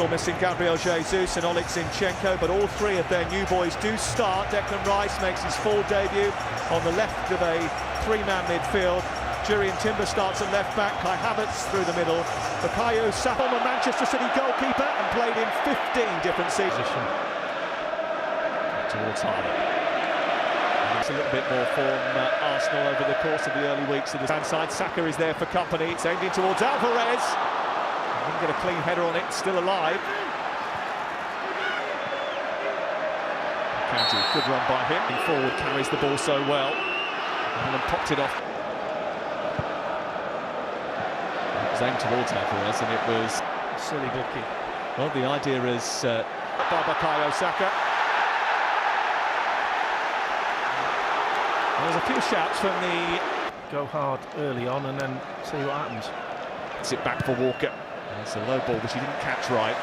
Arsenal missing Gabriel Jesus and Oleg Zinchenko, but all three of their new boys do start. Declan Rice makes his full debut on the left of a three-man midfield. Jurrien Timber starts at left back, Kai Havertz through the middle. Bukayo Saka, a Manchester City goalkeeper, and played in 15 different seasons. Towards Haaland. It's a little bit more form Arsenal over the course of the early weeks of the hand side. Saka is there for company. It's aimed in towards Alvarez. Didn't get a clean header on it, still alive. County, good run by him. He forward carries the ball so well. And then popped it off. It was aimed towards Alvarez and it was silly bookie. Well, the idea is Bukayo Saka. There's a few shouts from the... Go hard early on and then see what happens. It's it back for Walker. It's a low ball which he didn't catch right.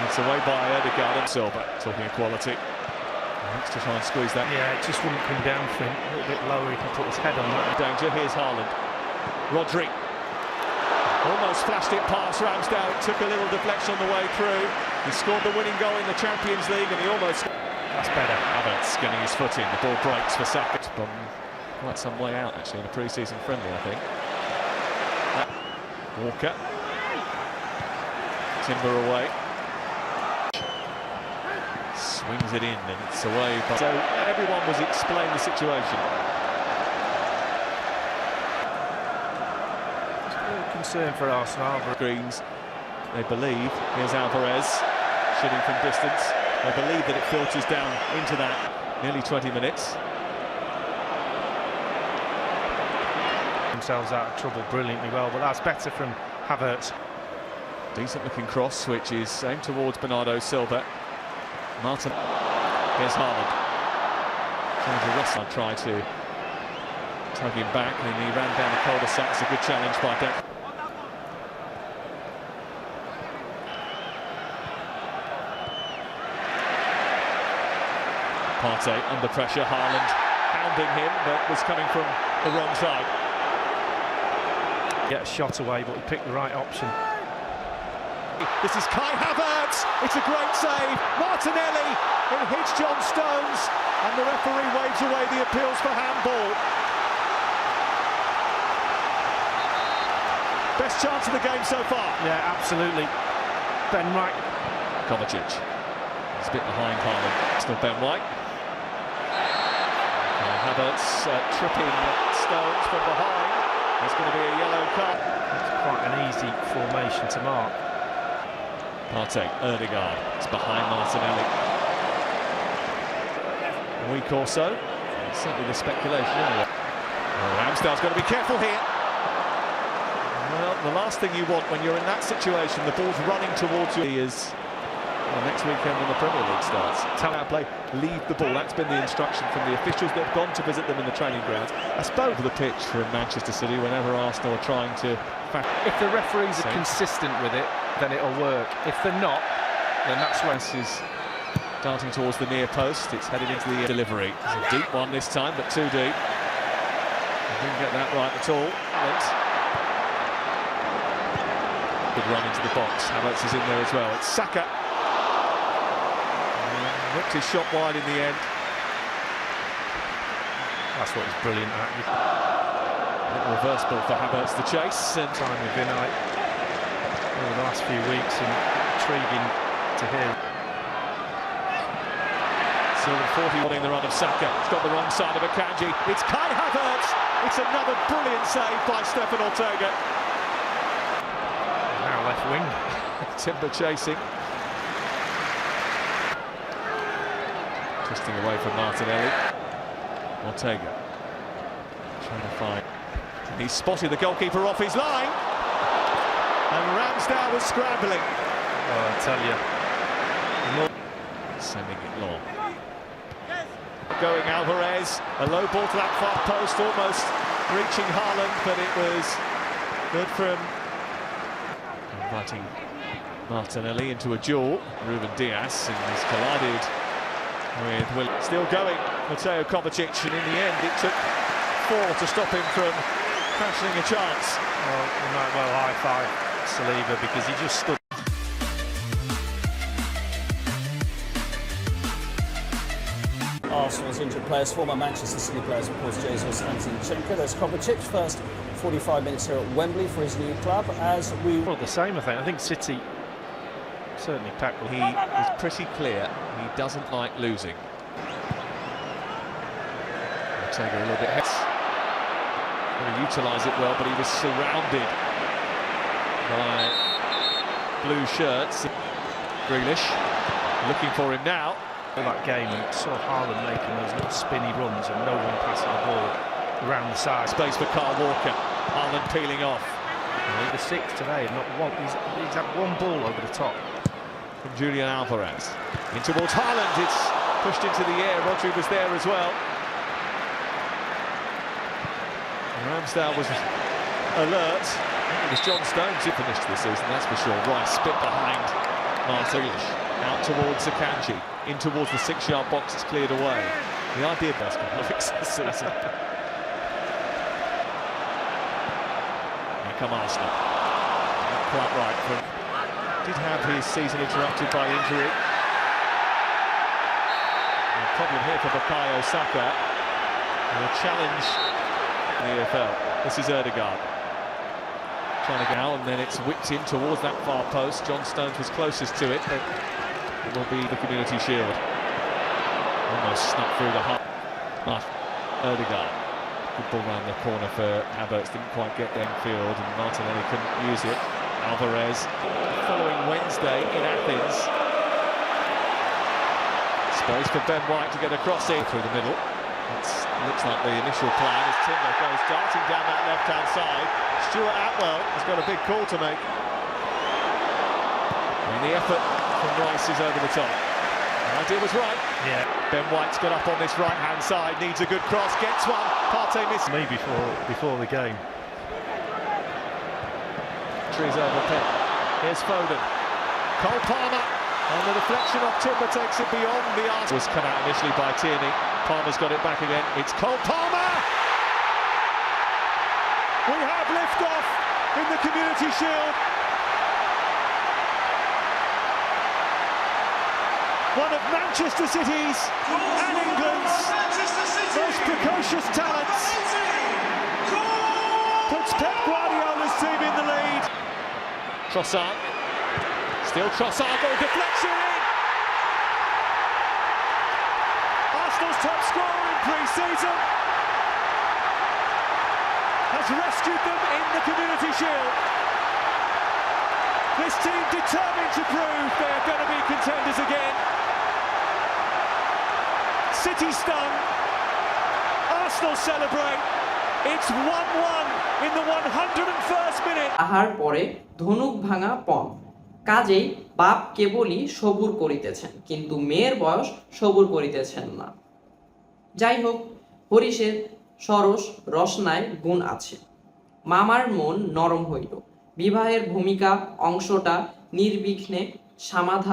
It's away by Ødegaard and Silva. Talking equality. Wants to try and squeeze that. Yeah, it just wouldn't come down for him. A little bit lower, he can put his head on that. Danger, here's Haaland. Rodri. Almost flashed it past Ramsdale. It took a little deflection on the way through. He scored the winning goal in the Champions League and he almost... That's better. Havertz getting his foot in. The ball breaks for Saka. From quite some way out, actually, in a pre-season friendly, I think. Walker. Timber away. Swings it in and it's away. So everyone was explaining the situation. It's a little concern for Arsenal. Greens, they believe. Here's Alvarez, shooting from distance. They believe that it filters down into that nearly 20 minutes. Themselves out of trouble brilliantly well, but that's better from Havertz. Decent looking cross, which is aimed towards Bernardo Silva. Martin. Here's Haaland. Russell tried to tug him back, and he ran down the cul-de-sac. It's a good challenge by Declan. Partey under pressure, Haaland hounding him, but was coming from the wrong side. Get a shot away, but he picked the right option. This is Kai Havertz, it's a great save. Martinelli, it hits John Stones, and the referee waves away the appeals for handball. Best chance of the game so far. Yeah, absolutely. Ben White. Kovacic. He's a bit behind Haaland. Still Ben White. Havertz tripping Stones from behind. There's going to be a yellow card. It's quite an easy formation to mark. Partey, Ødegaard. It's behind Martinelli. A week or so. Certainly the speculation anyway. Ramsdale's got to be careful here. Well, the last thing you want when you're in that situation, the ball's running towards you, is next weekend when the Premier League starts. Talent play, leave the ball. That's been the instruction from the officials that have gone to visit them in the training grounds. I spoke to the pitch for Manchester City whenever Arsenal are trying to... If the referees are consistent with it, then it'll work. If they're not, then that's when... This is darting towards the near post. It's headed into the delivery. It's a deep one this time, but too deep. Didn't get that right at all. Good run into the box. Havertz is in there as well. It's Saka. Whipped his shot wide in the end. That's what he's brilliant at. Little reverse ball for Havertz to chase. And time with Vinay over the last few weeks, and intriguing to hear. Silva 40 wanting the run of Saka. It's got the wrong side of Akanji. It's Kai Havertz. It's another brilliant save by Stefan Ortega. Now left wing. Timber chasing. Twisting away from Martinelli. Ortega trying to find. He spotted the goalkeeper off his line, and Ramsdale was scrambling. Oh, I tell you. Sending it long. Going Alvarez, a low ball to that far post, almost reaching Haaland, but it was good from inviting Martinelli into a duel. Ruben Dias, and he's collided with Will. Still going, Mateo Kovacic, and in the end it took 4 to stop him from crashing a chance. Well, you might well high-five Saliba, because he just stood Arsenal's injured players, former Manchester City players, of course, Jesus and Zinchenko. There's Kovacic, first 45 minutes here at Wembley for his new club. As we Well, the same, I think. I think City certainly tackled. He is pretty clear he doesn't like losing. Ortega a little bit heads. Going to utilise it well, but he was surrounded by blue shirts. Grealish looking for him now. That game, and saw Haaland making those little spinny runs and no one passing the ball around the side. Space for Kyle Walker. Haaland peeling off. The six today, not one. He's had one ball over the top. From Julian Alvarez. In towards Haaland, it's pushed into the air. Rodri was there as well. Ramsdale was alert. It was John Stones who finished this season, that's for sure. Rice spit behind Martinish. Out towards Akanji. In towards the 6-yard box, it's cleared away. The idea of best Olympics this season. Here come Arsenal. Not quite right from... Did have his season interrupted by injury. A problem here for Bukayo Saka. And a challenge in the EFL. This is Ødegaard. Trying to get out, and then it's whipped in towards that far post. John Stones was closest to it, but it will be the Community Shield. Almost snuck through the heart. Ødegaard. Good ball round the corner for Havertz. Didn't quite get downfield, and Martinelli couldn't use it. Alvarez, following Wednesday in Athens. Space for Ben White to get across in through the middle. It looks like the initial plan as Timber goes darting down that left-hand side. Stuart Atwell has got a big call to make. And the effort from Rice is over the top. The idea was right. Yeah. Ben White's got up on this right-hand side, needs a good cross, gets one. Partey misses. Me before the game. Trees over Pep. Here's Foden. Cole Palmer, and the deflection of Timber takes it beyond the arc. Was cut out initially by Tierney. Palmer's got it back again. It's Cole Palmer! We have liftoff in the Community Shield. One of Manchester City's and England's most precocious talents puts Pep Guardiola's team in the lead. Trossard, still Trossard, got a deflection in. Arsenal's top scorer in pre-season has rescued them in the Community Shield. This team determined to prove they are going to be contenders again. City stung, Arsenal celebrate. It's 1-1 in the 101st minute. আহার পরে ধনুক ভাঙা পণ, কাজেই বাপ কেবলই সবুর করিতেছেন, কিন্তু মেয়ের বয়স সবুর করিতেছেন না। যাই হোক, হরিষের সরস রসনায় গুণ আছে। মামার মন নরম হইল, বিবাহের ভূমিকা অংশটা নির্বিঘ্নে সমাধান